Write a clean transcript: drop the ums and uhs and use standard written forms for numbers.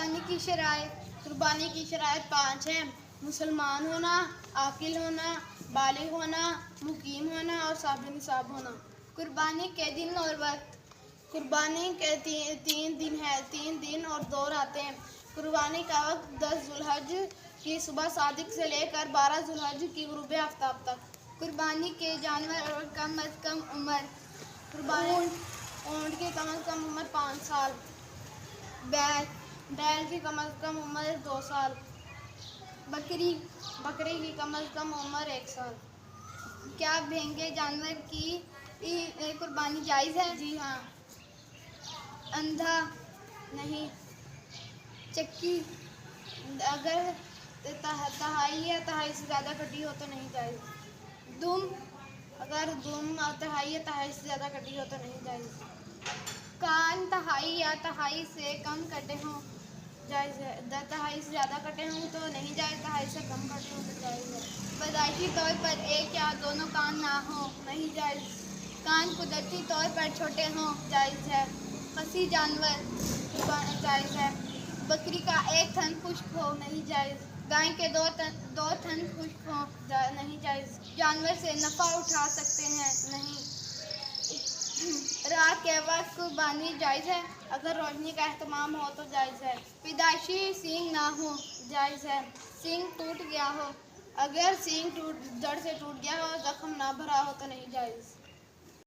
قربانی کی شرائط 5 ہیں: مسلمان ہونا، عاقل ہونا، بالغ ہونا، مقیم ہونا اور صاحب نصاب ہونا۔ قربانی کے دن اور وقت: قربانی کے 3 دن اور 2 راتیں ہیں۔ قربانی کا وقت 10 ذوالحج کی صبح صادق سے لے کر 12 ذوالحج کی غروب آفتاب تک۔ قربانی کے جانور اور کم از کم عمر: اونٹ کی کم از کم عمر 5 سال، بیل کی کم از کم عمر 2 سال، بکری کی کم از کم عمر 1 سال۔ کیا بھینگے جانور کی قربانی جائز ہے؟ جی ہاں۔ اندھا نہیں۔ چکی اگر تہائی یا تہائی سے زیادہ کٹی ہو تو نہیں جائز۔ دم اگر دم تہائی یا تہائی سے زیادہ کٹی ہو تو نہیں جائز۔ کان تہائی یا تہائی سے کم کٹے ہوں جائز ہے، تہائی سے زیادہ کٹے ہوں تو نہیں جائز، تہائی سے کم کٹے ہوں تو جائز ہے۔ پیدائشی طور پر ایک یا دونوں کان نہ ہوں نہیں جائز، کان قدرتی طور پر چھوٹے ہوں جائز ہے۔ خصی جانور جائز ہے، بکری کا 1 تھن خشک ہو نہیں جائز، گائے کے 2 تھن خشک ہوں نہیں جائز۔ جانور سے نفع اٹھا سکتے ہیں نہیں۔ رات کے وقت قربانی جائز ہے، اگر روشنی کا اہتمام ہو تو جائز ہے۔ پیدائشی سینگ نہ ہو جائز ہے، سینگ ٹوٹ گیا ہو، اگر سینگ جڑ سے ٹوٹ گیا ہو، زخم نہ بھرا ہو تو نہیں جائز۔